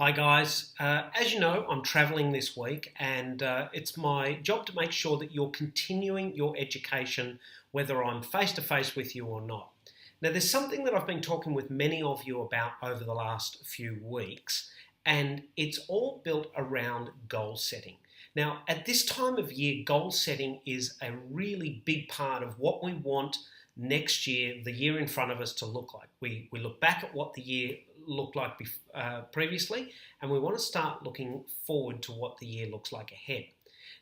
Hi guys, as you know, I'm travelling this week and it's my job to make sure that you're continuing your education whether I'm face to face with you or not. Now, there's something that I've been talking with many of you about over the last few weeks, and it's all built around goal setting. Now, at this time of year, goal setting is a really big part of what we want next year, the year in front of us, to look like. We look back at what the year looked like previously, and we want to start looking forward to what the year looks like ahead.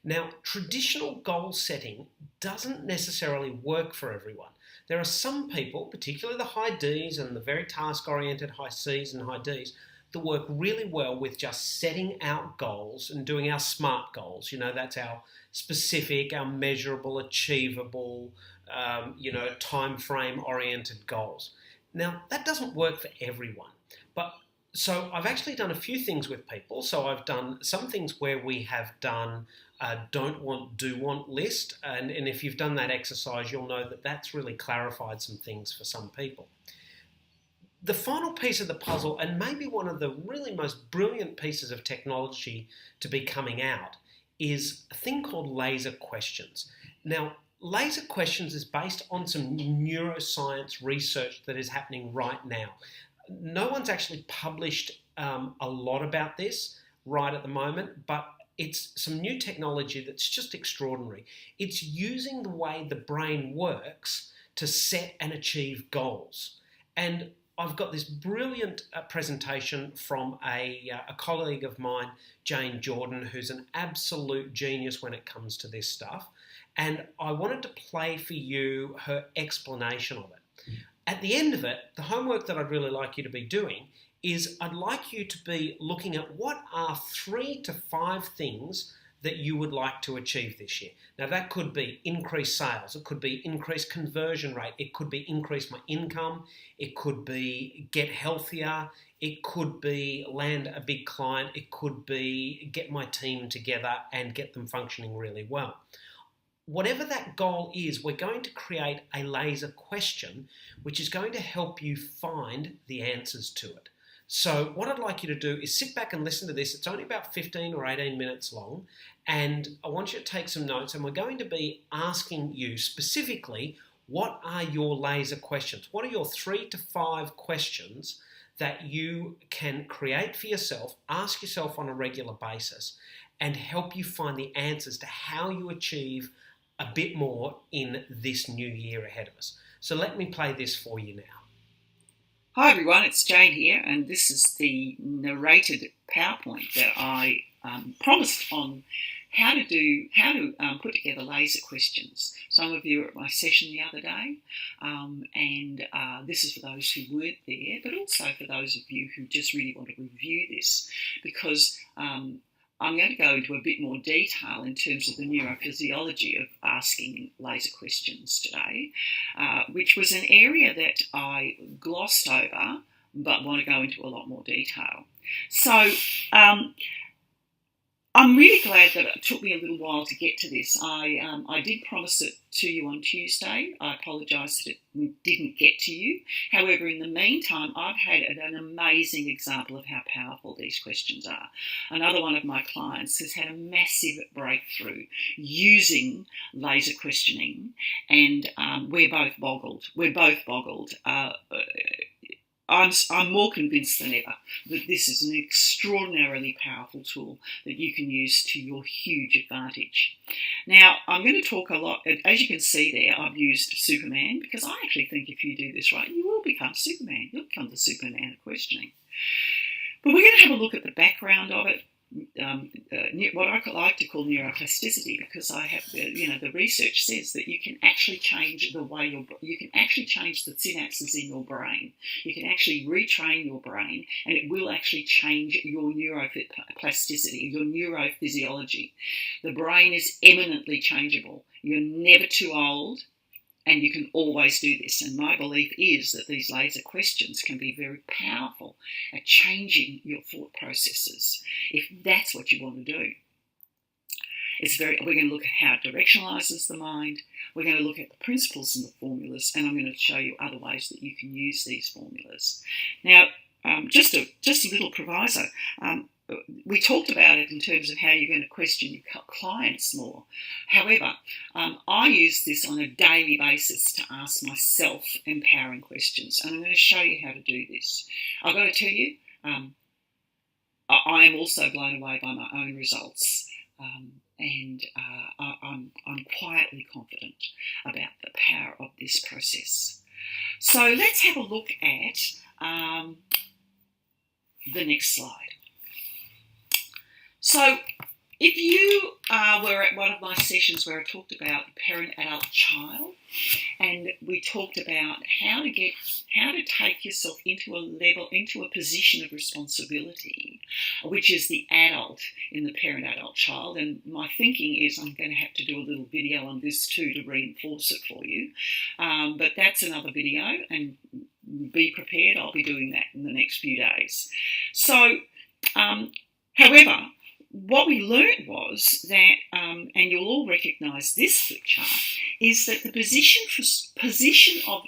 Now, traditional goal setting doesn't necessarily work for everyone. There are some people, particularly the high Ds and the very task-oriented high Cs and high Ds, that work really well with just setting out goals and doing our SMART goals. That's our specific, our measurable, achievable, time frame oriented goals. Now, that doesn't work for everyone. But so I've actually done a few things with people. So I've done some things where we have done a don't want, do want list. And if you've done that exercise, you'll know that that's really clarified some things for some people. The final piece of the puzzle, and maybe one of the really most brilliant pieces of technology to be coming out, is a thing called laser questions. Now, laser questions is based on some neuroscience research that is happening right now. No one's actually published a lot about this right at the moment, but it's some new technology that's just extraordinary. It's using the way the brain works to set and achieve goals. And I've got this brilliant presentation from a colleague of mine, Jane Jordan, who's an absolute genius when it comes to this stuff. And I wanted to play for you her explanation of it. At the end of it, the homework that I'd really like you to be doing is I'd like you to be looking at what are 3 to 5 things that you would like to achieve this year. Now, that could be increase sales, it could be increase conversion rate, it could be increase my income, it could be get healthier, it could be land a big client, it could be get my team together and get them functioning really well. Whatever that goal is, we're going to create a laser question which is going to help you find the answers to it. So what I'd like you to do is sit back and listen to this. It's only about 15 or 18 minutes long, and I want you to take some notes, and we're going to be asking you specifically, what are your laser questions? What are your 3 to 5 questions that you can create for yourself, ask yourself on a regular basis, and help you find the answers to how you achieve a bit more in this new year ahead of us. So let me play this for you now. Hi everyone, it's Jane here, and this is the narrated PowerPoint that I promised on how to put together laser questions. Some of you were at my session the other day, and this is for those who weren't there, but also for those of you who just really want to review this, because I'm going to go into a bit more detail in terms of the neurophysiology of asking laser questions today, which was an area that I glossed over, but want to go into a lot more detail. So I'm really glad that it took me a little while to get to this. I did promise it to you on Tuesday. I apologise that it didn't get to you. However, in the meantime, I've had an amazing example of how powerful these questions are. Another one of my clients has had a massive breakthrough using laser questioning, and we're both boggled. I'm more convinced than ever that this is an extraordinarily powerful tool that you can use to your huge advantage. Now, I'm going to talk a lot, as you can see there, I've used Superman, because I actually think if you do this right, you will become Superman. You'll become the Superman of questioning. But we're going to have a look at the background of it, what I like to call neuroplasticity, because I have, the research says that you can actually change the way you can actually change the synapses in your brain. You can actually retrain your brain, and it will actually change your neuroplasticity, your neurophysiology. The brain is eminently changeable. You're never too old, and you can always do this. And my belief is that these laser questions can be very powerful at changing your thought processes, if that's what you want to do. We're going to look at how it directionalises the mind. We're going to look at the principles and the formulas, and I'm going to show you other ways that you can use these formulas. Now, just a little proviso. We talked about it in terms of how you're going to question your clients more. However, I use this on a daily basis to ask myself empowering questions, and I'm going to show you how to do this. I've got to tell you, I am also blown away by my own results, and I'm quietly confident about the power of this process. So let's have a look at the next slide. So if you were at one of my sessions where I talked about parent, adult, child, and we talked about how to take yourself into a position of responsibility, which is the adult in the parent, adult, child. And my thinking is I'm going to have to do a little video on this too to reinforce it for you. But that's another video, and be prepared. I'll be doing that in the next few days. So, however, what we learned was that, and you'll all recognise this flip chart, is that the position of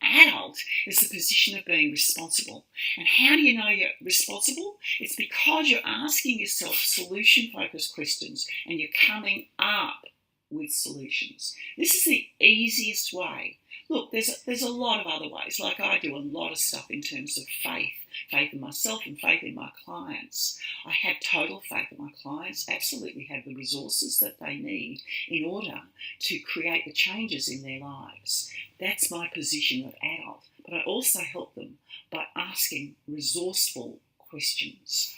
adult is the position of being responsible. And how do you know you're responsible? It's because you're asking yourself solution-focused questions and you're coming up with solutions. This is the easiest way. Look, there's a lot of other ways. Like I do a lot of stuff in terms of faith in myself and faith in my clients. I have total faith in my clients, absolutely have the resources that they need in order to create the changes in their lives. That's my position of adult. But I also help them by asking resourceful questions.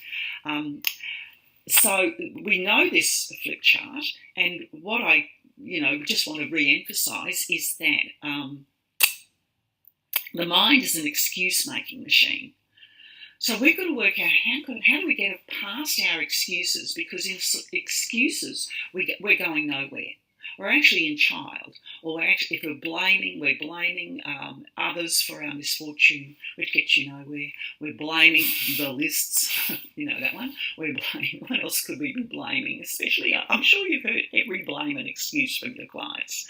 So we know this flip chart, and what I just want to re-emphasise is that the mind is an excuse-making machine. So we've got to work out how do we get past our excuses, because in excuses we're going nowhere. We're actually in child, or if we're blaming others for our misfortune, which gets you nowhere. We're blaming the lists, you know that one. We're blaming. What else could we be blaming? Especially, I'm sure you've heard every blame and excuse from your clients.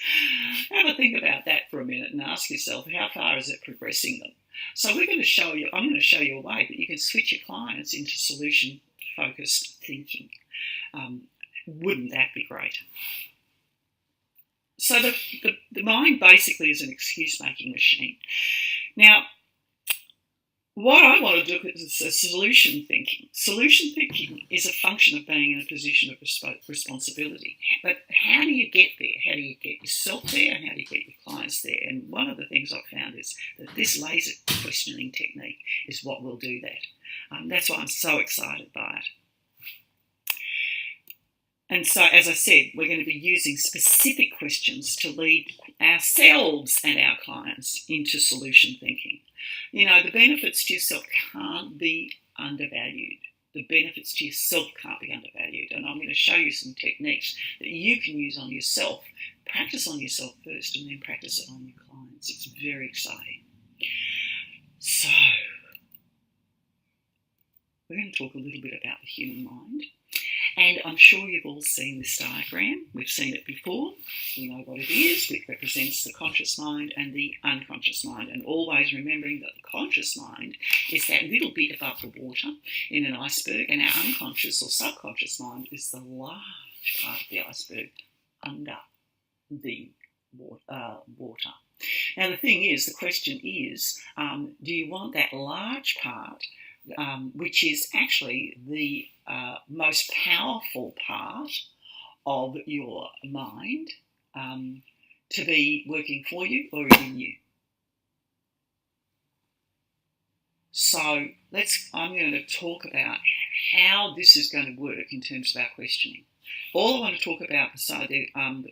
Have a think about that for a minute and ask yourself, how far is it progressing them? So I'm going to show you a way that you can switch your clients into solution-focused thinking. Wouldn't that be great? So the mind basically is an excuse-making machine. Now, what I want to do is a solution thinking. Solution thinking is a function of being in a position of responsibility. But how do you get there? How do you get yourself there, and how do you get your clients there? And one of the things I've found is that this laser questioning technique is what will do that. That's why I'm so excited by it. And so, as I said, we're going to be using specific questions to lead ourselves and our clients into solution thinking. You know, the benefits to yourself can't be undervalued. The benefits to yourself can't be undervalued. And I'm going to show you some techniques that you can use on yourself. Practice on yourself first and then practice it on your clients. It's very exciting. So, we're going to talk a little bit about the human mind. And I'm sure you've all seen this diagram. We've seen it before. We know what it is. It represents the conscious mind and the unconscious mind. And always remembering that the conscious mind is that little bit above the water in an iceberg, and our unconscious or subconscious mind is the large part of the iceberg under the water. Now, the thing is, the question is, do you want that large part, which is actually the most powerful part of your mind, to be working for you or in you? So I'm going to talk about how this is going to work in terms of our questioning. All I want to talk about beside the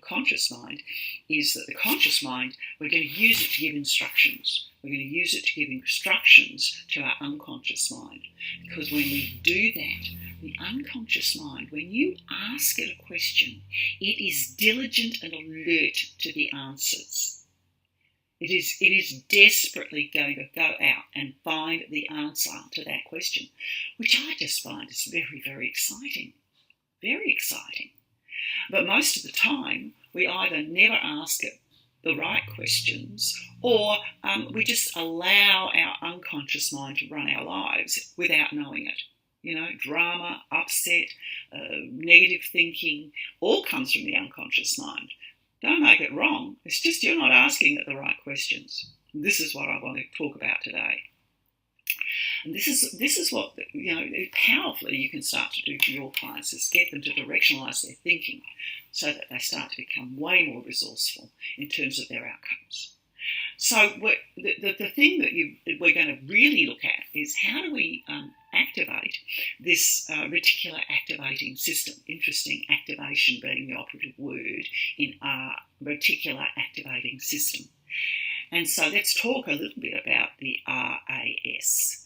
conscious mind is that the conscious mind, we're going to use it to give instructions. We're going to use it to give instructions to our unconscious mind. Because when we do that, the unconscious mind, when you ask it a question, it is diligent and alert to the answers. It is desperately going to go out and find the answer to that question, which I just find is very, very exciting. Very exciting. But most of the time, we either never ask it the right questions, or we just allow our unconscious mind to run our lives without knowing it. You know, drama, upset, negative thinking, all comes from the unconscious mind. Don't make it wrong. It's just you're not asking it the right questions. This is what I want to talk about today. And this is what, you know, powerfully you can start to do for your clients, is get them to directionalise their thinking so that they start to become way more resourceful in terms of their outcomes. So the thing that we're going to really look at is how do we activate this reticular activating system. Interesting, activation being the operative word in our reticular activating system. And so let's talk a little bit about the RAS.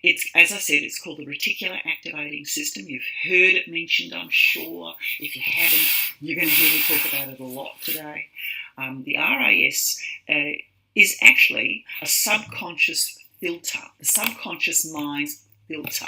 It's, as I said, it's called the reticular activating system. You've heard it mentioned, I'm sure. If you haven't, you're going to hear me talk about it a lot today. The RAS is actually a subconscious filter, the subconscious mind's filter.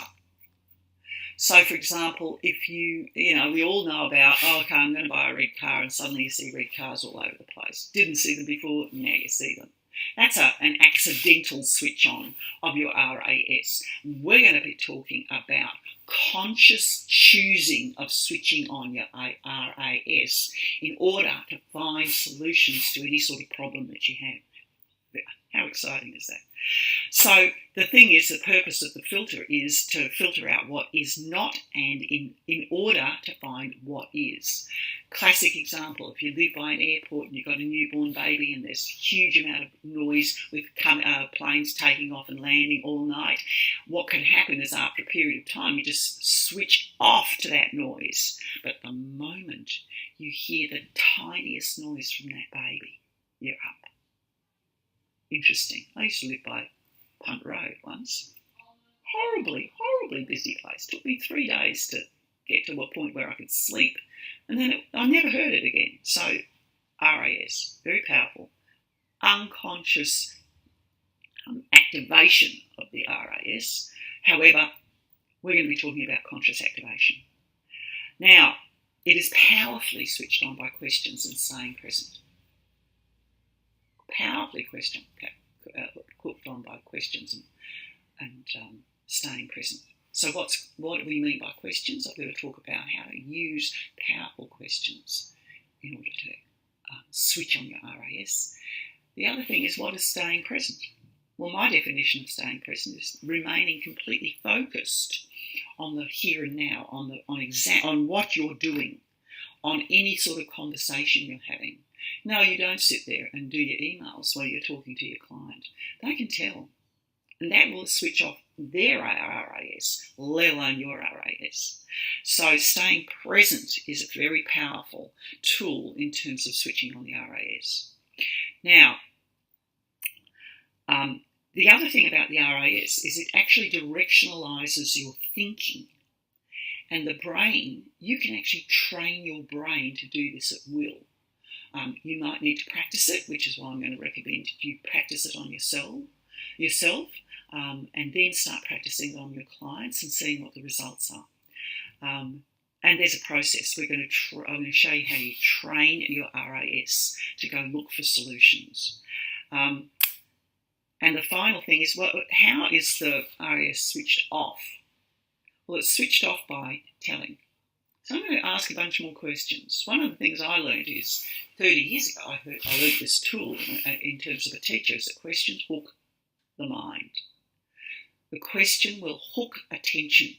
So, for example, if we all know about, okay, I'm going to buy a red car, and suddenly you see red cars all over the place. Didn't see them before, now you see them. That's an accidental switch on of your RAS. We're going to be talking about conscious choosing of switching on your RAS in order to find solutions to any sort of problem that you have. How exciting is that? So the thing is, the purpose of the filter is to filter out what is not, and in order to find what is. Classic example, if you live by an airport and you've got a newborn baby and there's a huge amount of noise with planes taking off and landing all night, what can happen is after a period of time you just switch off to that noise. But the moment you hear the tiniest noise from that baby, you're up. Interesting. I used to live by Punt Road once. Horribly busy place. Took me 3 days to get to a point where I could sleep. And then I never heard it again. So RAS, very powerful. Unconscious activation of the RAS. However, we're going to be talking about conscious activation. Now, it is powerfully switched on by questions and staying present. Powerfully hooked on by questions and staying present. So what do we mean by questions? I'm going to talk about how to use powerful questions in order to switch on your RAS. The other thing is, what is staying present? Well, my definition of staying present is remaining completely focused on the here and now, on what you're doing, on any sort of conversation you're having. No, you don't sit there and do your emails while you're talking to your client. They can tell. And that will switch off their RAS, let alone your RAS. So staying present is a very powerful tool in terms of switching on the RAS. Now, the other thing about the RAS is it actually directionalises your thinking. And the brain, you can actually train your brain to do this at will. You might need to practice it, which is why I'm going to recommend you practice it on yourself, and then start practicing it on your clients and seeing what the results are. And there's a process. I'm going to show you how you train your RAS to go look for solutions. And the final thing is, how is the RAS switched off? Well, it's switched off by telling. So I'm going to ask a bunch more questions. One of the things I learned is 30 years ago, I learned this tool in terms of a teacher, is that questions hook the mind. The question will hook attention.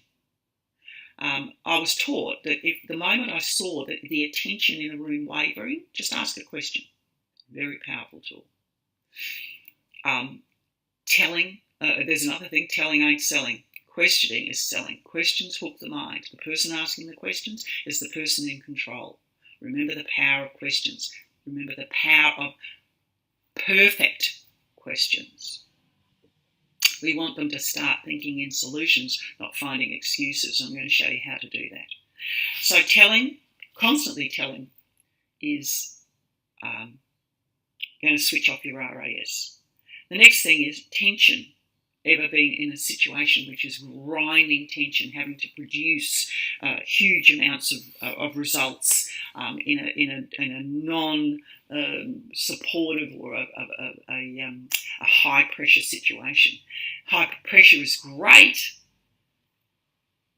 I was taught that if the moment I saw that the attention in a room wavering, just ask a question. Very powerful tool. Telling, there's another thing, telling ain't selling. Questioning is selling. Questions hook the mind. The person asking the questions is the person in control. Remember the power of questions. Remember the power of perfect questions. We want them to start thinking in solutions, not finding excuses. I'm going to show you how to do that. So telling, constantly telling, is going to switch off your RAS. The next thing is tension. Ever been in a situation which is grinding tension, having to produce huge amounts of results, in a non supportive or a high pressure situation. High pressure is great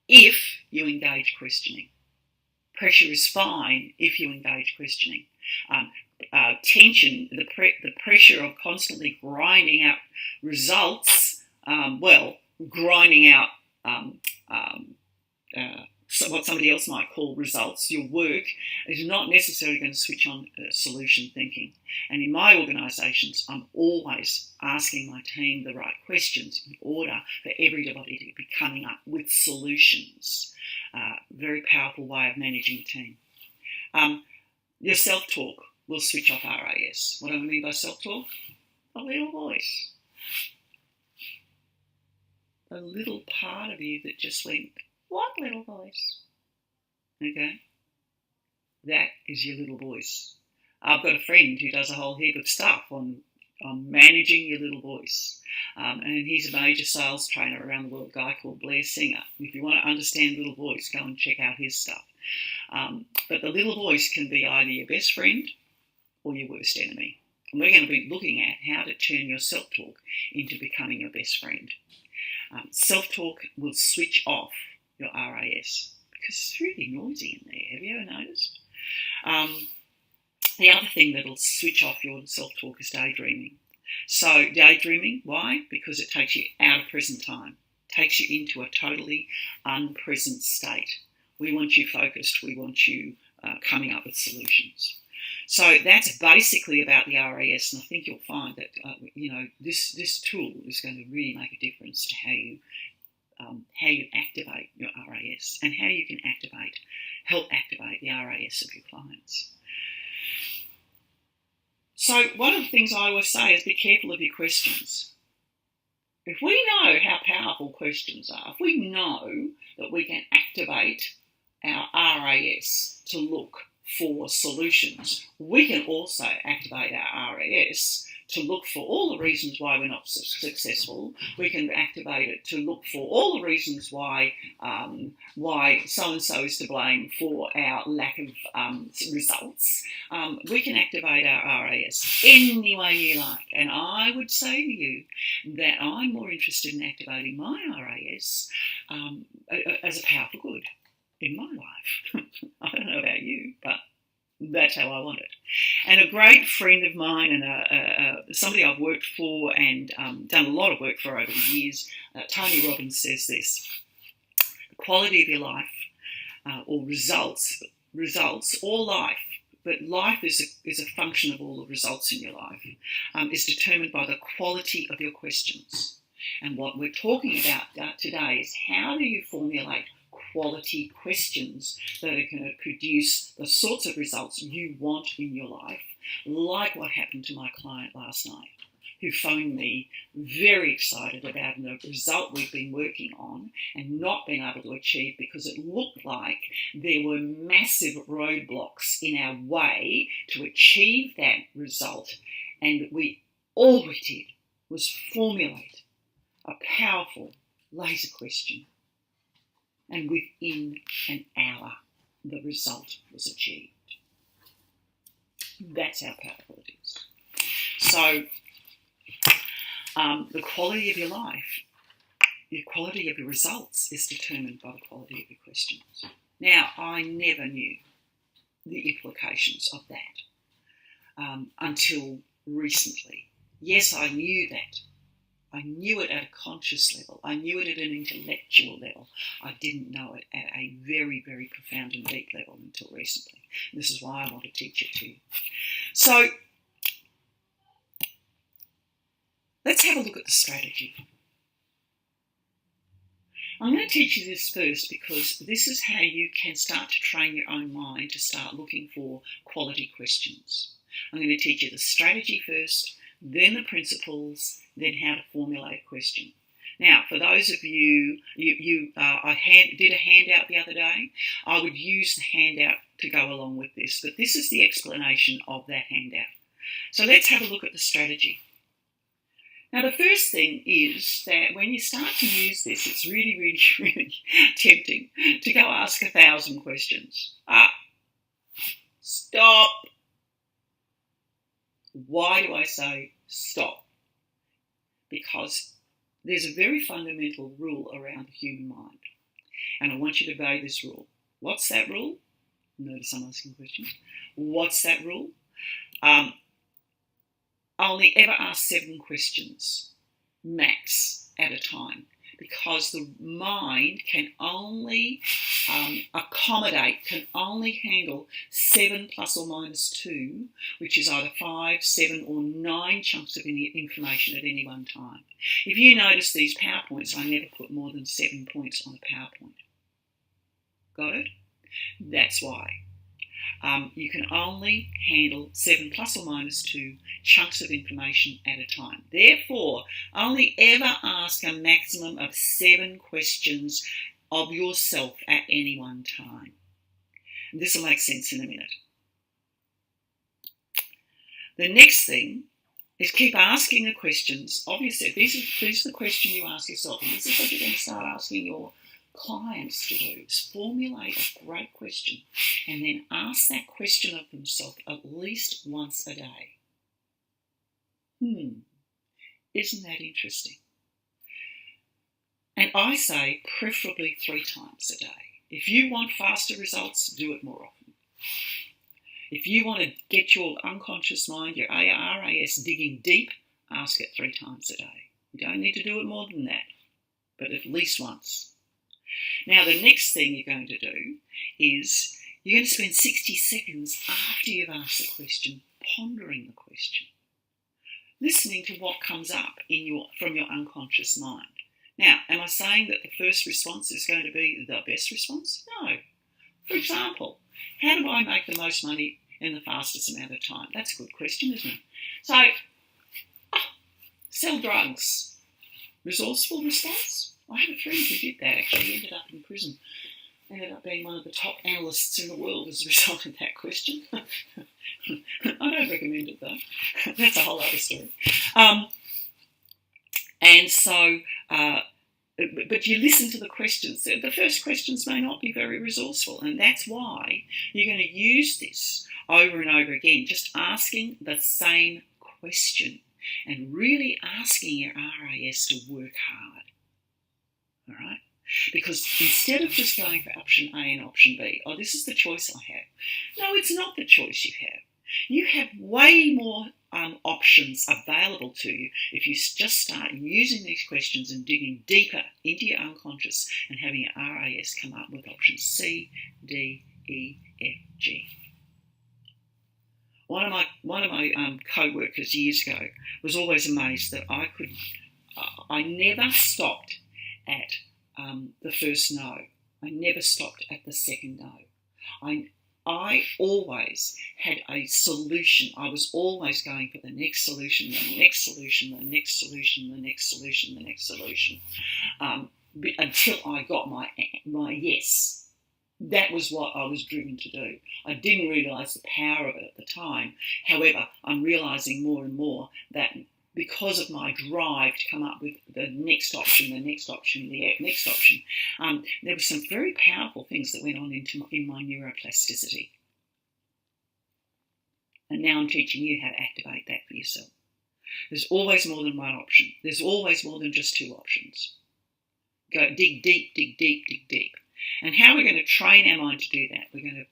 if you engage questioning. Pressure is fine if you engage questioning. Tension, the pressure of constantly grinding out results, grinding out what somebody else might call results, your work, is not necessarily going to switch on solution thinking. And in my organisations, I'm always asking my team the right questions in order for everybody to be coming up with solutions. Very powerful way of managing a team. Your self-talk will switch off RAS. What do I mean by self-talk? A little voice. A little part of you that just went, what little voice? Okay? That is your little voice. I've got a friend who does a whole heap of stuff on managing your little voice. And he's a major sales trainer around the world, a guy called Blair Singer. If you want to understand little voice, go and check out his stuff. But the little voice can be either your best friend or your worst enemy. And we're going to be looking at how to turn your self-talk into becoming your best friend. Self-talk will switch off your RAS because it's really noisy in there. Have you ever noticed? The other thing that will switch off your self-talk is daydreaming. So daydreaming, why? Because it takes you out of present time, takes you into a totally unpresent state. We want you focused. We want you coming up with solutions. So that's basically about the RAS, and I think you'll find that this tool is going to really make a difference to how you activate your RAS and how you can help activate the RAS of your clients. So one of the things I always say is be careful of your questions. If we know how powerful questions are, if we know that we can activate our RAS to look for solutions, we can also activate our RAS to look for all the reasons why we're not successful. We can activate it to look for all the reasons why so-and-so is to blame for our lack of results. We can activate our RAS any way you like. And I would say to you that I'm more interested in activating my RAS as a powerful good in my life. I don't know about you, but that's how I want it. And a great friend of mine and somebody I've worked for and done a lot of work for over the years, Tony Robbins, says this: the quality of your life or results or life, but life is a function of all the results in your life, is determined by the quality of your questions. And what we're talking about today is how do you formulate quality questions that are going to produce the sorts of results you want in your life, like what happened to my client last night, who phoned me very excited about the result we've been working on and not being able to achieve because it looked like there were massive roadblocks in our way to achieve that result. And all we did was formulate a powerful laser question. And within an hour, the result was achieved. That's how powerful it is. So, the quality of your life, the quality of your results is determined by the quality of your questions. Now, I never knew the implications of that until recently. Yes, I knew that. I knew it at a conscious level. I knew it at an intellectual level. I didn't know it at a very, very profound and deep level until recently. This is why I want to teach it to you. So let's have a look at the strategy. I'm going to teach you this first because this is how you can start to train your own mind to start looking for quality questions. I'm going to teach you the strategy first, then the principles, then how to formulate a question. Now, for those of you, I did a handout the other day. I would use the handout to go along with this, but this is the explanation of that handout. So let's have a look at the strategy. Now, the first thing is that when you start to use this, it's really, really, really tempting to go ask 1,000 questions. stop. Why do I say stop? Because there's a very fundamental rule around the human mind. And I want you to obey this rule. What's that rule? Notice I'm asking questions. What's that rule? Only ever ask 7 questions, max, at a time. Because the mind can only accommodate, can only handle 7 plus or minus 2, which is either 5, 7 or 9 chunks of information at any one time. If you notice these PowerPoints, I never put more than 7 points on a PowerPoint. Got it? That's why. You can only handle 7 plus or minus 2 chunks of information at a time. Therefore, only ever ask a maximum of 7 questions of yourself at any one time. And this will make sense in a minute. The next thing is keep asking the questions. Obviously, these are the questions you ask yourself, and this is what you're going to start asking your clients to do, is formulate a great question and then ask that question of themselves at least once a day. Isn't that interesting? And I say preferably 3 times a day. If you want faster results, do it more often. If you want to get your unconscious mind, your RAS, digging deep, ask it 3 times a day. You don't need to do it more than that, but at least once. Now, the next thing you're going to do is you're going to spend 60 seconds after you've asked the question, pondering the question, listening to what comes up from your unconscious mind. Now, am I saying that the first response is going to be the best response? No. For example, how do I make the most money in the fastest amount of time? That's a good question, isn't it? So, sell drugs. Resourceful response? I had a friend who did that, actually. He ended up in prison. Ended up being one of the top analysts in the world as a result of that question. I don't recommend it, though. That's a whole other story. But you listen to the questions. The first questions may not be very resourceful, and that's why you're going to use this over and over again, just asking the same question and really asking your RAS to work hard. All right? Because instead of just going for option A and option B, this is the choice I have. No, it's not the choice you have. You have way more options available to you if you just start using these questions and digging deeper into your unconscious and having your RAS come up with options C, D, E, F, G. One of my co-workers years ago was always amazed that I never stopped at the first no. I never stopped at the second no. I always had a solution. I was always going for the next solution, the next solution, the next solution, the next solution, the next solution, until I got my yes. That was what I was driven to do. I didn't realise the power of it at the time. However, I'm realising more and more that because of my drive to come up with the next option, the next option, the next option, there were some very powerful things that went on in my neuroplasticity. And now I'm teaching you how to activate that for yourself. There's always more than one option. There's always more than just 2 options. Go dig deep, dig deep, dig deep. And how we're going to train our mind to do that, we're going to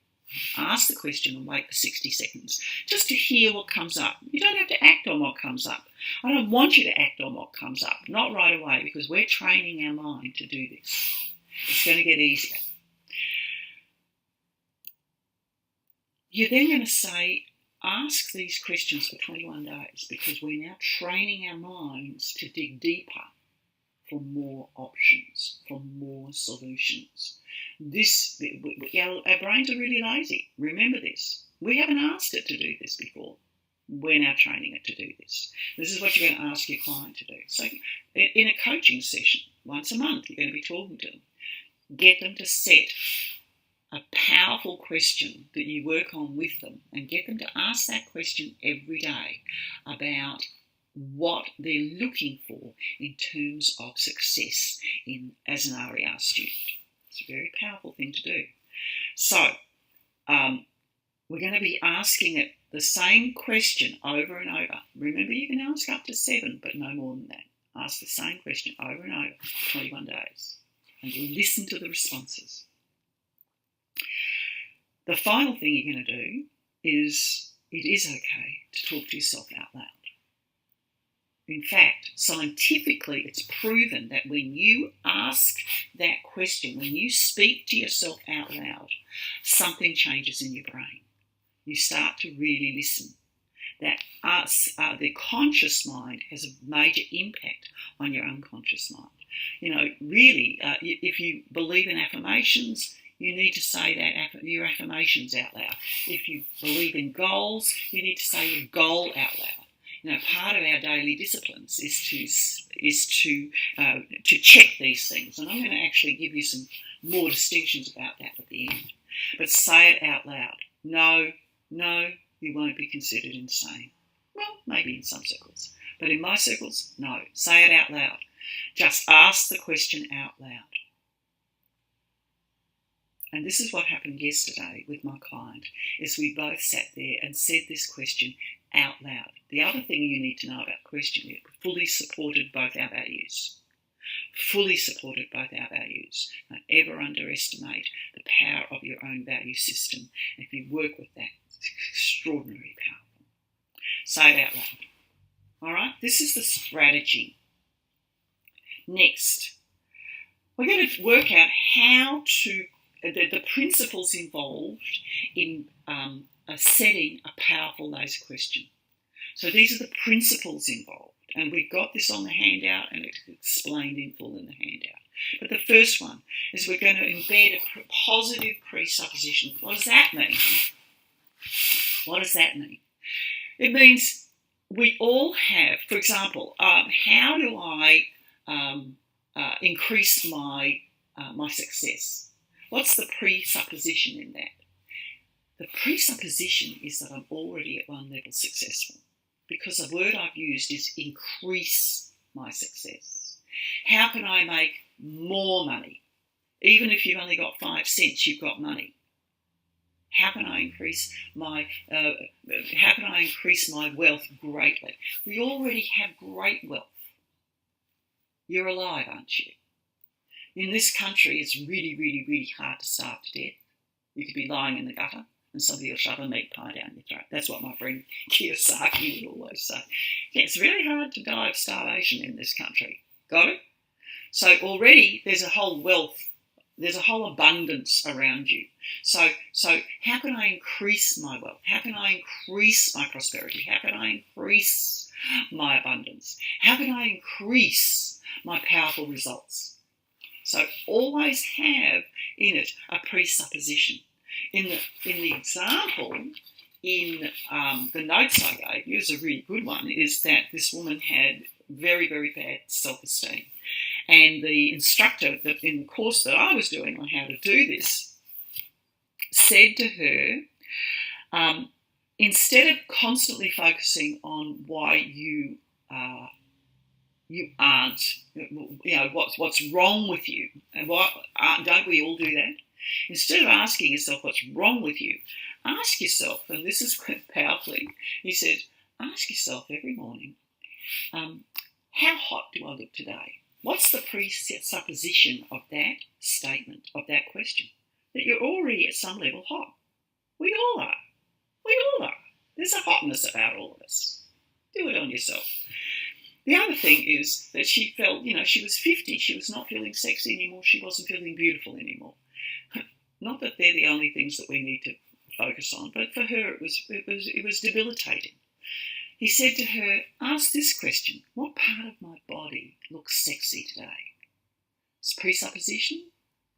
ask the question and wait for 60 seconds just to hear what comes up. You don't have to act on what comes up. I don't want you to act on what comes up, not right away, because we're training our mind to do this. It's going to get easier. You're then going to say, ask these questions for 21 days, because we're now training our minds to dig deeper for more options, for more solutions. Our brains are really lazy. Remember this. We haven't asked it to do this before. We're now training it to do this. This is what you're going to ask your client to do. So in a coaching session, once a month, you're going to be talking to them. Get them to set a powerful question that you work on with them, and get them to ask that question every day about what they're looking for in terms of success as an RER student. It's a very powerful thing to do. So, we're going to be asking it the same question over and over. Remember, you can ask up to 7, but no more than that. Ask the same question over and over for 21 days and listen to the responses. The final thing you're going to do is, it is okay to talk to yourself out loud. In fact, scientifically, it's proven that when you ask that question, when you speak to yourself out loud, something changes in your brain. You start to really listen. That the conscious mind has a major impact on your unconscious mind. Really, if you believe in affirmations, you need to say your affirmations out loud. If you believe in goals, you need to say your goal out loud. Part of our daily disciplines is to check these things, and I'm going to actually give you some more distinctions about that at the end. But say it out loud. No, you won't be considered insane. Well, maybe in some circles, but in my circles, no. Say it out loud. Just ask the question out loud. And this is what happened yesterday with my client, is we both sat there and said this question out loud. The other thing you need to know about question, it fully supported both our values. Fully supported both our values. Don't ever underestimate the power of your own value system. And if you work with that, it's extraordinarily powerful. Say it out loud. All right? This is the strategy. Next, we're going to work out how to, the principles involved in setting a powerful laser question. So these are the principles involved. And we've got this on the handout, and it's explained in full in the handout. But the first one is we're going to embed a positive presupposition. What does that mean? What does that mean? It means we all have, for example, how do I increase my success? What's the presupposition in that? The presupposition is that I'm already at one level successful, because the word I've used is increase my success. How can I make more money? Even if you've only got 5 cents, you've got money. How can I increase my wealth greatly? We already have great wealth. You're alive, aren't you? In this country, it's really, really, really hard to starve to death. You could be lying in the gutter and somebody will shove a meat pie down your throat. That's what my friend Kiyosaki would always say. Yeah, it's really hard to die of starvation in this country. Got it? So already there's a whole wealth, there's a whole abundance around you. So how can I increase my wealth? How can I increase my prosperity? How can I increase my abundance? How can I increase my powerful results? So always have in it a presupposition. In the example, in the notes I gave you, is a really good one, is that this woman had very, very bad self-esteem. And the instructor that in the course that I was doing on how to do this said to her, instead of constantly focusing on why you aren't, what's wrong with you, and don't we all do that? Instead of asking yourself what's wrong with you, ask yourself, and this is quite powerfully, he said, ask yourself every morning, how hot do I look today? What's the presupposition of that statement, of that question? That you're already at some level hot. We all are. We all are. There's a hotness about all of us. Do it on yourself. The other thing is that she felt, she was 50. She was not feeling sexy anymore. She wasn't feeling beautiful anymore. Not that they're the only things that we need to focus on, but for her it was debilitating. He said to her, ask this question, what part of my body looks sexy today? It's presupposition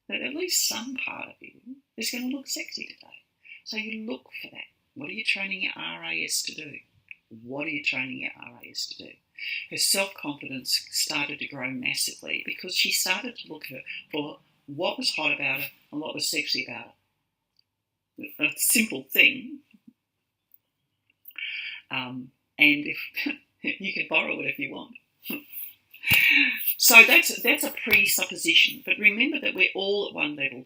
that at least some part of you is going to look sexy today. So you look for that. What are you training your RAS to do? What are you training your RAS to do? Her self-confidence started to grow massively because she started to look for what was hot about her and what was sexy about her. A simple thing. And if you can borrow it if you want. So that's a presupposition. But remember that we're all at one level.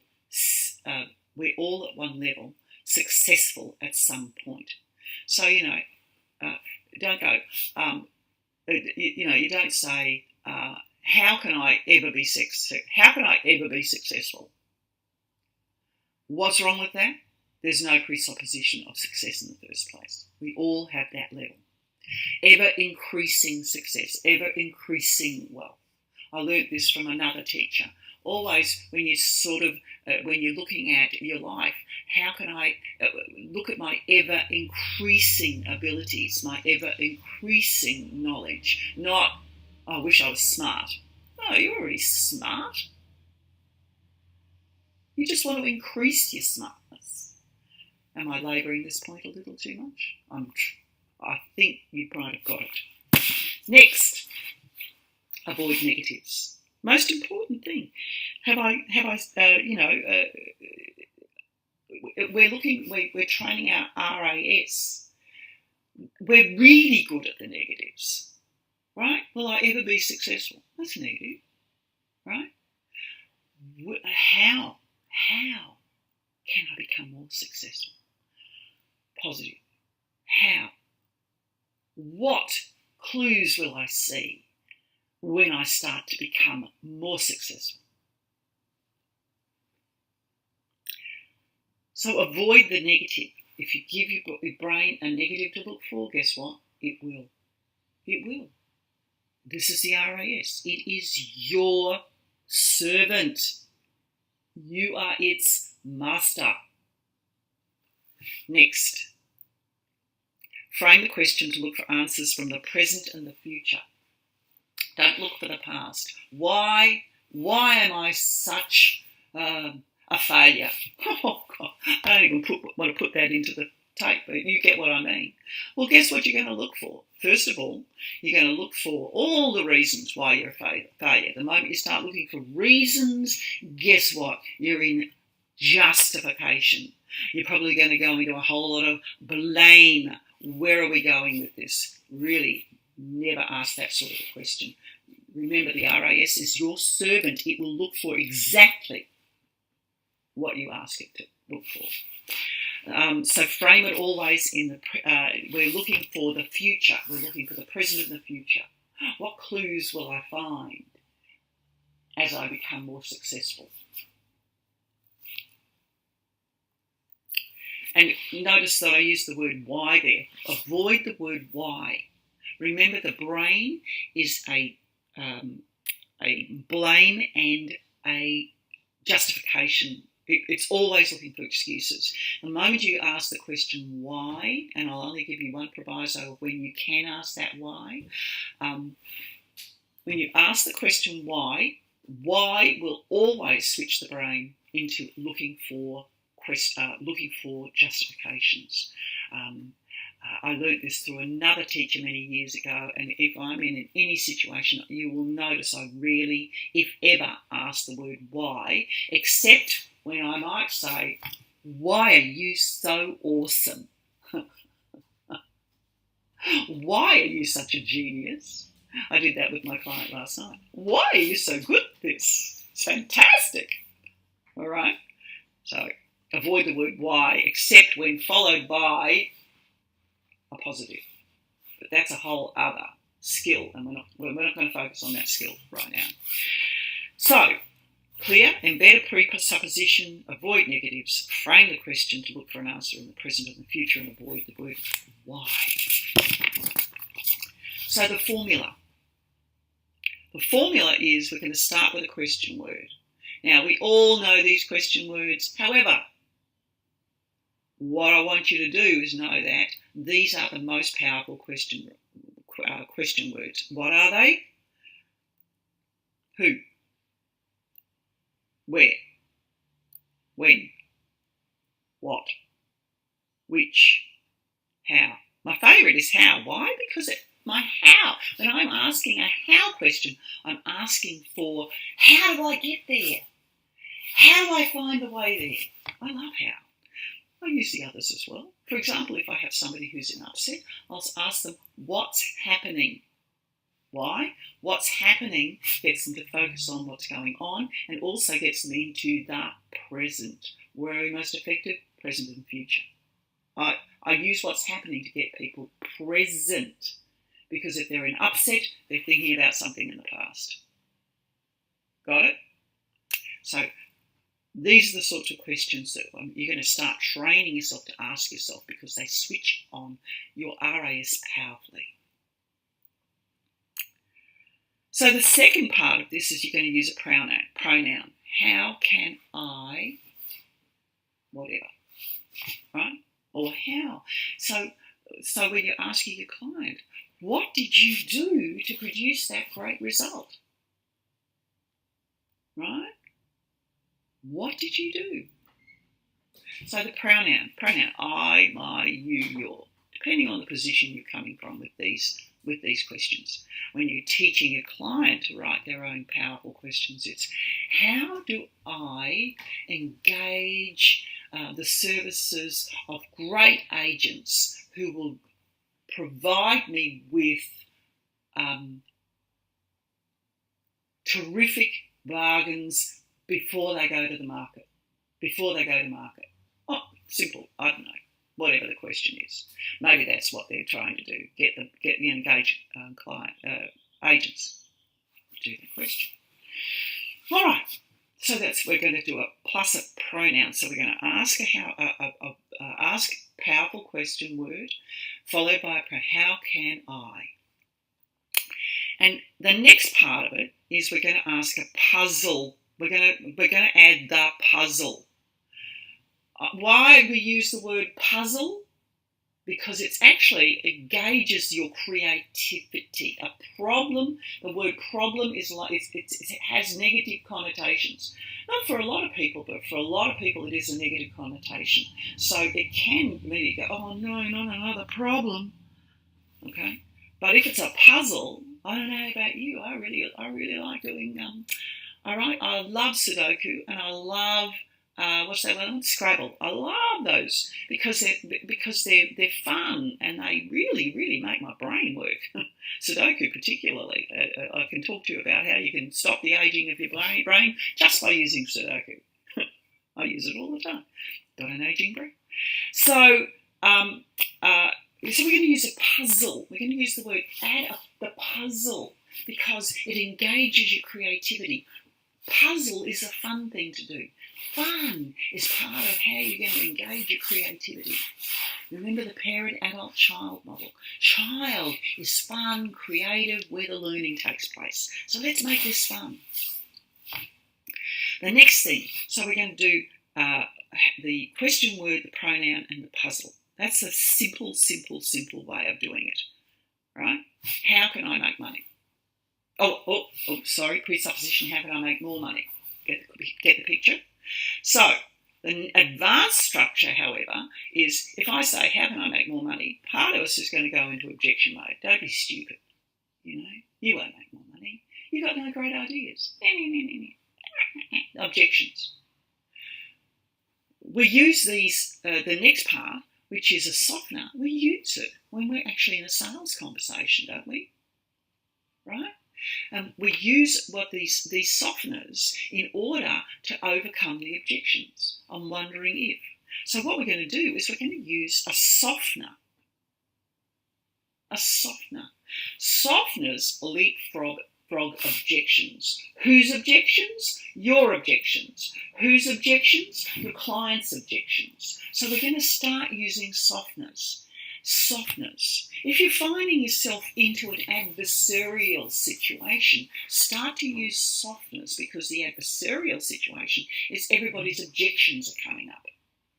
We're all at one level successful at some point. So, don't go, you don't say, how can I ever be successful? What's wrong with that? There's no presupposition of success in the first place. We all have that level. Ever increasing success, ever increasing wealth. I learnt this from another teacher. Always when when you're looking at your life, how can I look at my ever increasing abilities, my ever increasing knowledge, not, I wish I was smart. No, you're already smart. You just want to increase your smartness. Am I labouring this point a little too much? I think you might have got it. Next, avoid negatives. Most important thing. We're training our RAS. We're really good at the negatives, right? Will I ever be successful? That's negative, right? How can I become more successful? Positive. How? What clues will I see when I start to become more successful? So avoid the negative. If you give your brain a negative to look for, guess what? It will. It will. This is the RAS. It is your servant. You are its master. Next. Frame the question to look for answers from the present and the future. Don't look for the past. Why am I such a failure? Oh, God. I don't even want to put that into the tape, but you get what I mean. Well, guess what you're going to look for? First of all, you're going to look for all the reasons why you're a failure. The moment you start looking for reasons, guess what? You're in justification. You're probably going to go into a whole lot of blame. Where are we going with this? Really, never ask that sort of a question. Remember, the RAS is your servant. It will look for exactly what you ask it to look for. So frame it always in we're looking for the future. We're looking for the present and the future. What clues will I find as I become more successful? And notice that I use the word why there. Avoid the word why. Remember, the brain is a blame and a justification. It's always looking for excuses. The moment you ask the question why, and I'll only give you one proviso of when you can ask that why. When you ask the question why will always switch the brain into looking for justifications. I learnt this through another teacher many years ago, and if I'm in any situation, you will notice I rarely, if ever, ask the word why, except when I might say, why are you so awesome? Why are you such a genius? I did that with my client last night. Why are you so good at this? It's fantastic. All right? So avoid the word why, except when followed by a positive. But that's a whole other skill, and we're not going to focus on that skill right now. So, clear, embed a presupposition, avoid negatives, frame the question to look for an answer in the present and the future, and avoid the word why. So the formula. The formula is we're going to start with a question word. Now, we all know these question words. However, what I want you to do is know that these are the most powerful question words. What are they? Who? Where? When? What? Which? How? My favourite is how. Why? Because my how. When I'm asking a how question, I'm asking for how do I get there? How do I find the way there? I love how. I use the others as well. For example, if I have somebody who's in upset, I'll ask them, what's happening? Why? What's happening gets them to focus on what's going on and also gets them into the present. Where are we most effective? Present and future. I use what's happening to get people present, because if they're in upset, they're thinking about something in the past. Got it? So these are the sorts of questions that you're going to start training yourself to ask yourself, because they switch on your RAS powerfully. So the second part of this is you're going to use a pronoun. How can I, whatever, right? Or how. So when you're asking your client, what did you do to produce that great result? Right? What did you do? So the pronoun, I, my, you, your, depending on the position you're coming from with these questions. When you're teaching a client to write their own powerful questions, it's how do I engage the services of great agents who will provide me with terrific bargains before they go to market. Oh, simple, I don't know. Whatever the question is, maybe that's what they're trying to do: get the engaged client agents to do the question. All right, so we're going to do a plus a pronoun. So we're going to ask ask powerful question word, followed by how can I. And the next part of it is we're going to ask a puzzle. We're going to add the puzzle. Why we use the word puzzle? Because it engages your creativity. A problem, the word problem is like it has negative connotations. Not for a lot of people, but for a lot of people it is a negative connotation. So it can really go, oh no, not another problem. Okay, but if it's a puzzle, I don't know about you. I really like doing. All right, I love Sudoku and I love. What's that one? Scrabble. I love those because they're fun and they really make my brain work. Sudoku particularly. I can talk to you about how you can stop the aging of your brain just by using Sudoku. I use it all the time. Got an aging brain. So we're going to use a puzzle. We're going to use the word the puzzle because it engages your creativity. Puzzle is a fun thing to do. Fun is part of how you're going to engage your creativity. Remember the parent-adult-child model. Child is fun, creative, where the learning takes place. So let's make this fun. The next thing, so we're going to do the question word, the pronoun, and the puzzle. That's a simple way of doing it. Right? How can I make money? Sorry, presupposition, how can I make more money? Get the picture? So, the advanced structure, however, is if I say, how can I make more money? Part of us is going to go into objection mode. Don't be stupid. You won't make more money. You've got no great ideas. Objections. We use these, the next part, which is a softener, we use it when we're actually in a sales conversation, don't we? Right? We use these softeners in order to overcome the objections. I'm wondering if. So what we're going to do is we're going to use a softener. A softener. Softeners leapfrog objections. Whose objections? Your objections. Whose objections? Your client's objections. So we're going to start using softeners. Softeners. If you're finding yourself into an adversarial situation, start to use softeners because the adversarial situation is everybody's objections are coming up.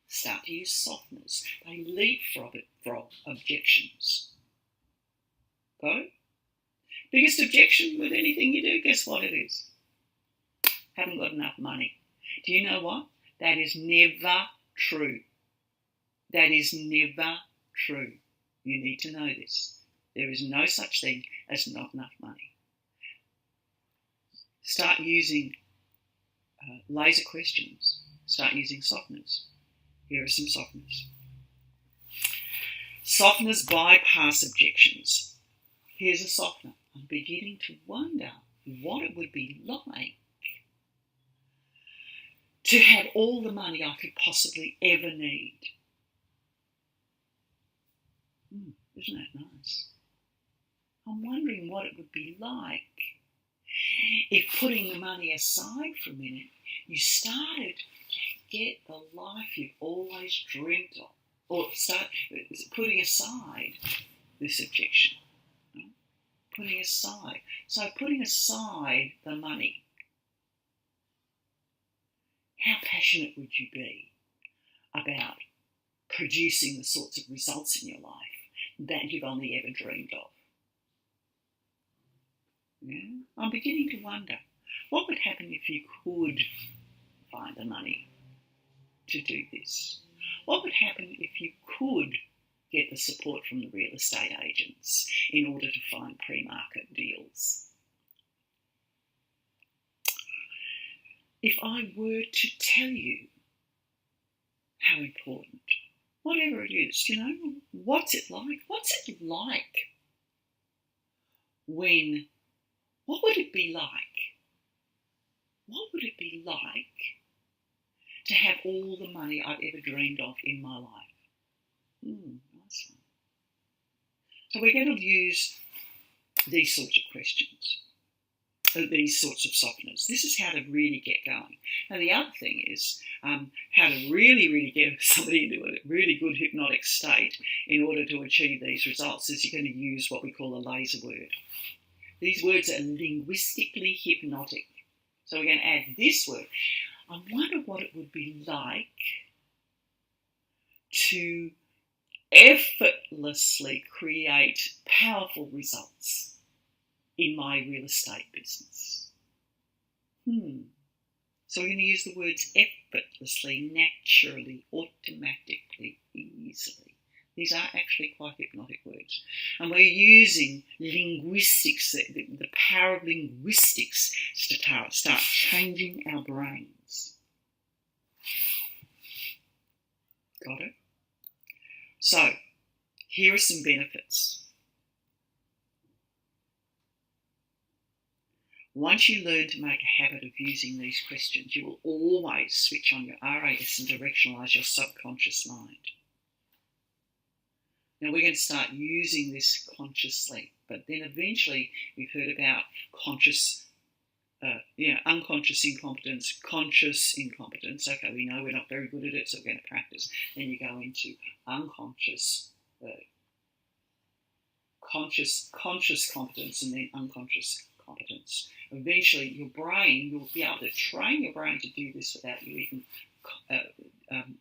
Start to use softeners. They leapfrog objections. Got it? Biggest objection with anything you do, guess what it is? Haven't got enough money. Do you know what? That is never true. That is never true. You need to know this. There is no such thing as not enough money. Start using laser questions. Start using softeners. Here are some softeners. Softeners bypass objections. Here's a softener. I'm beginning to wonder what it would be like to have all the money I could possibly ever need. Isn't that nice? I'm wondering what it would be like if, putting the money aside for a minute, you started to get the life you've always dreamt of, or start putting aside this objection. Putting aside. So putting aside the money. How passionate would you be about producing the sorts of results in your life that you've only ever dreamed of? Yeah? I'm beginning to wonder, what would happen if you could find the money to do this? What would happen if you could get the support from the real estate agents in order to find pre-market deals? If I were to tell you how important, whatever it is, what's it like? What's it like when, what would it be like? What would it be like to have all the money I've ever dreamed of in my life? Nice one. So we're going to use these sorts of questions, these sorts of softeners. This is how to really get going. Now the other thing is how to really get somebody into a really good hypnotic state in order to achieve these results is you're going to use what we call a laser word. These words are linguistically hypnotic. So we're going to add this word. I wonder what it would be like to effortlessly create powerful results in my real estate business. So we're going to use the words effortlessly, naturally, automatically, easily. These are actually quite hypnotic words. And we're using linguistics, the power of linguistics to start changing our brains. Got it? So, here are some benefits. Once you learn to make a habit of using these questions, you will always switch on your RAS and directionalise your subconscious mind. Now we're going to start using this consciously, but then eventually we've heard about unconscious incompetence, conscious incompetence. Okay, we know we're not very good at it, so we're going to practice. Then you go into unconscious, conscious competence, and then unconscious competence. Eventually, your brain, you'll be able to train your brain to do this without you even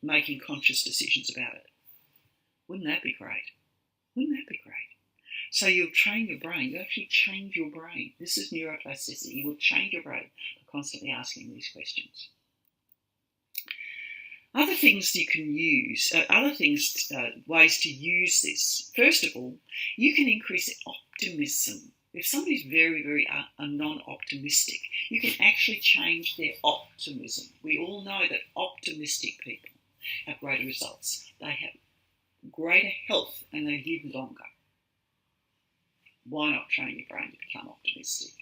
making conscious decisions about it. Wouldn't that be great? Wouldn't that be great? So you'll train your brain. You actually change your brain. This is neuroplasticity. You will change your brain by constantly asking these questions. Other things you can use, ways to use this. First of all, you can increase optimism. If somebody's very, very non-optimistic, you can actually change their optimism. We all know that optimistic people have greater results. They have greater health and they live longer. Why not train your brain to become optimistic?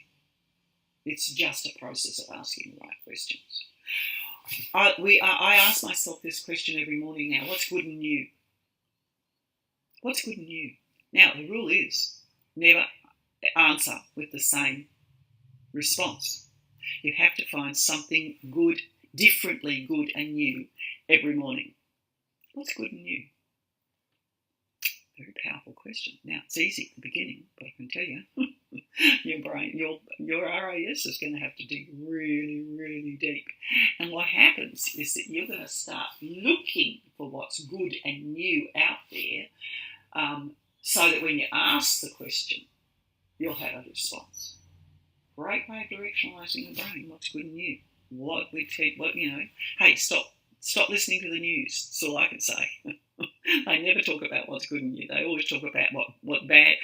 It's just a process of asking the right questions. I ask myself this question every morning now. What's good and new? What's good and new? Now, the rule is never answer with the same response. You have to find something good, differently good and new every morning. What's good and new? Very powerful question. Now, it's easy at the beginning, but I can tell you, your brain, your RAS is going to have to dig really, really deep. And what happens is that you're going to start looking for what's good and new out there, so that when you ask the question, you'll have a response. Great way of directionalising the brain. What's good and new? Hey, stop listening to the news. That's all I can say. They never talk about what's good and new. They always talk about what's bad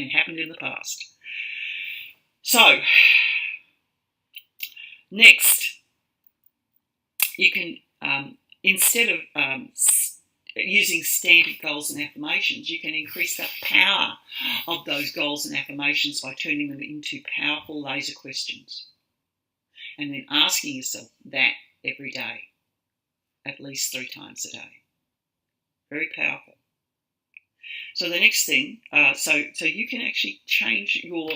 and happened in the past. So, next, you can, instead of using standard goals and affirmations, you can increase the power of those goals and affirmations by turning them into powerful laser questions. And then asking yourself that every day, at least 3 times a day. Very powerful. So the next thing, so you can actually change your,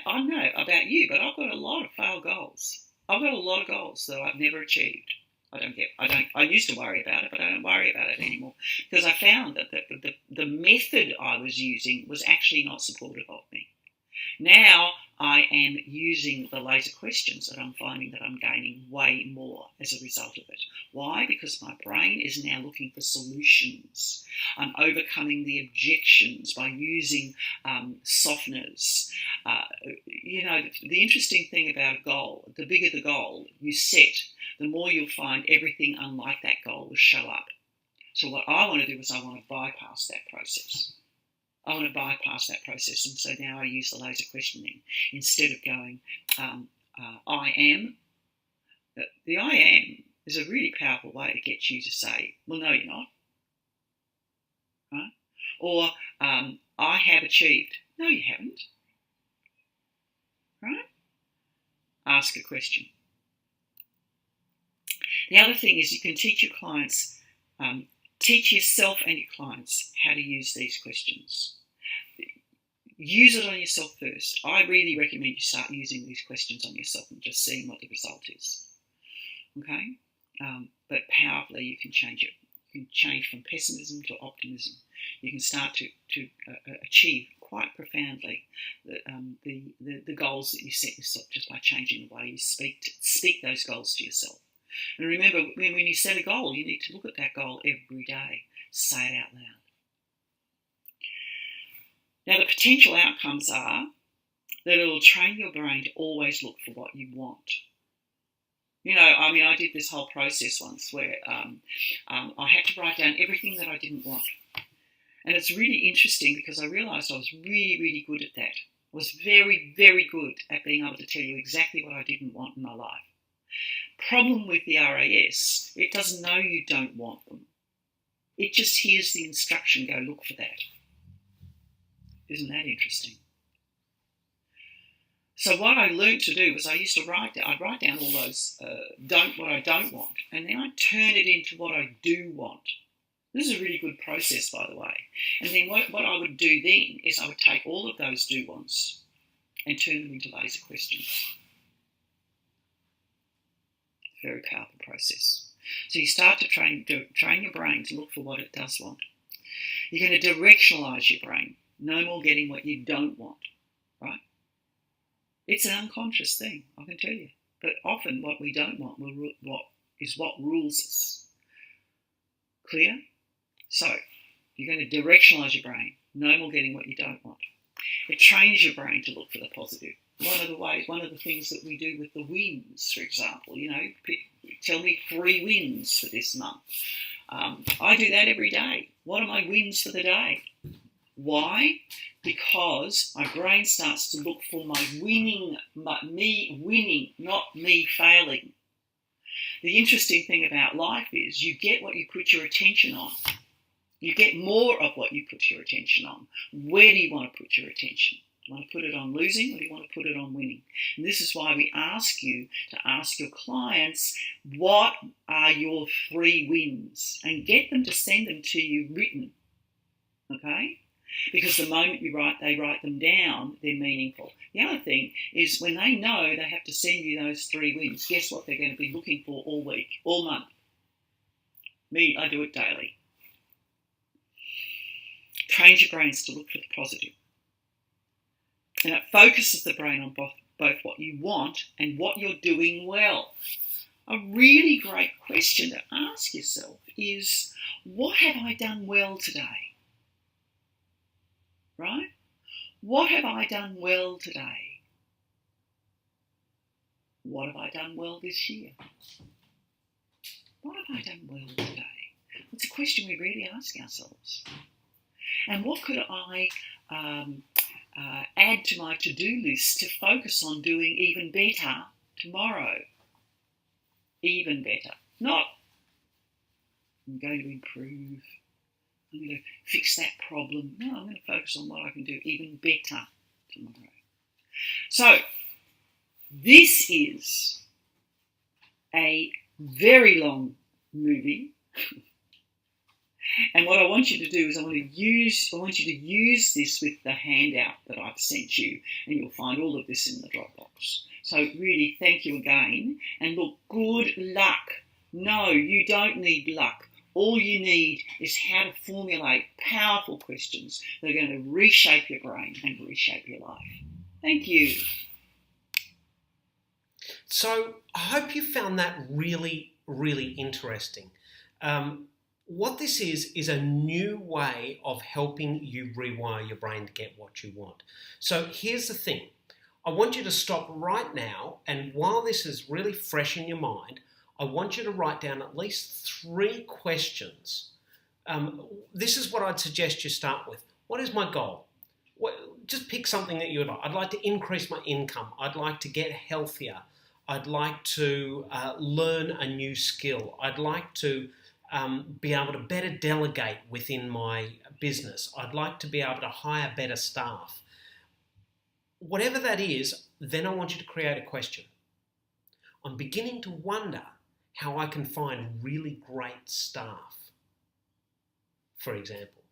I know about you, but I've got a lot of failed goals. I've got a lot of goals that I've never achieved. I used to worry about it, but I don't worry about it anymore because I found that the method I was using was actually not supportive of me. Now I am using the laser questions and I'm finding that I'm gaining way more as a result of it. Why? Because my brain is now looking for solutions. I'm overcoming the objections by using softeners. The interesting thing about a goal, the bigger the goal you set, the more you'll find everything unlike that goal will show up. So what I want to do is I want to bypass that process. And so now I use the laser questioning instead of going, I am. The I am is a really powerful way to get you to say, well, no, you're not. Right? Or, I have achieved. No, you haven't. Right? Ask a question. The other thing is you can teach your clients, teach yourself and your clients how to use these questions. Use it on yourself first. I really recommend you start using these questions on yourself and just seeing what the result is. Okay? But powerfully you can change it. You can change from pessimism to optimism. You can start to achieve quite profoundly the goals that you set yourself just by changing the way you speak those goals to yourself. And remember, when you set a goal, you need to look at that goal every day. Say it out loud. Now, the potential outcomes are that it will train your brain to always look for what you want. I did this whole process once where I had to write down everything that I didn't want. And it's really interesting because I realised I was really, really good at that. I was very, very good at being able to tell you exactly what I didn't want in my life. Problem with the RAS, it doesn't know you don't want them. It just hears the instruction, go look for that. Isn't that interesting? So what I learned to do was I'd write down all those what I don't want, and then I'd turn it into what I do want. This is a really good process, by the way. And then what I would do then is I would take all of those do wants and turn them into laser questions. Very powerful process. So you start to train your brain to look for what it does want. You're going to directionalise your brain. No more getting what you don't want, right? It's an unconscious thing, I can tell you. But often what we don't want is what rules us. Clear? So you're going to directionalise your brain. No more getting what you don't want. It trains your brain to look for the positive. One of the things that we do with the wins, for example, tell me 3 wins for this month. I do that every day. What are my wins for the day? Why? Because my brain starts to look for me winning, not me failing. The interesting thing about life is you get what you put your attention on. You get more of what you put your attention on. Where do you want to put your attention? Do you want to put it on losing or do you want to put it on winning? And this is why we ask you to ask your clients, what are your 3 wins? And get them to send them to you written. Okay? Because the moment they write them down, they're meaningful. The other thing is when they know they have to send you those 3 wins, guess what they're going to be looking for all week, all month? Me, I do it daily. Train your brains to look for the positive. And it focuses the brain on both what you want and what you're doing well. A really great question to ask yourself is, what have I done well today? Right? What have I done well today? What have I done well this year? What have I done well today? It's a question we really ask ourselves. And what could I add to my to-do list to focus on doing even better tomorrow? Even better. Not, I'm going to improve. I'm going to fix that problem. No, I'm going to focus on what I can do even better tomorrow. So, this is a very long movie. And what I want you to do is I want you to use this with the handout that I've sent you, and you'll find all of this in the Dropbox. So really, thank you again, and look, good luck. No, you don't need luck. All you need is how to formulate powerful questions that are going to reshape your brain and reshape your life. Thank you. So I hope you found that really, really interesting. What this is a new way of helping you rewire your brain to get what you want. So here's the thing. I want you to stop right now, and while this is really fresh in your mind, I want you to write down at least 3 questions. This is what I'd suggest you start with. What is my goal? Just pick something that you would like. I'd like to increase my income. I'd like to get healthier. I'd like to learn a new skill. I'd like to be able to better delegate within my business. I'd like to be able to hire better staff. Whatever that is, then I want you to create a question. I'm beginning to wonder how I can find really great staff, for example.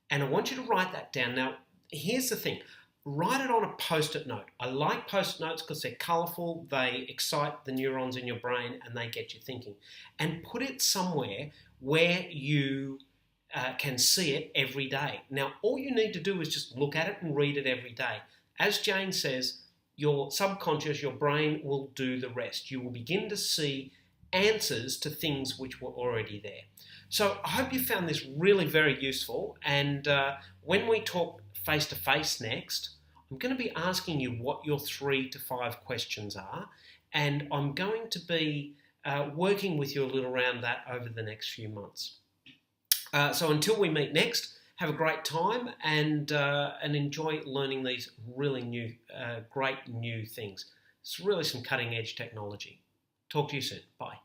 And I want you to write that down. Now, here's the thing. Write it on a post-it note. I like post-it notes because they're colourful, they excite the neurons in your brain, and they get you thinking. And put it somewhere where you can see it every day. Now, all you need to do is just look at it and read it every day. As Jane says, your subconscious, your brain will do the rest. You will begin to see answers to things which were already there. So I hope you found this really very useful, and when we talk face-to-face next, I'm going to be asking you what your 3 to 5 questions are, and I'm going to be working with you a little around that over the next few months. So until we meet next, have a great time and enjoy learning these really new, great new things. It's really some cutting-edge technology. Talk to you soon. Bye.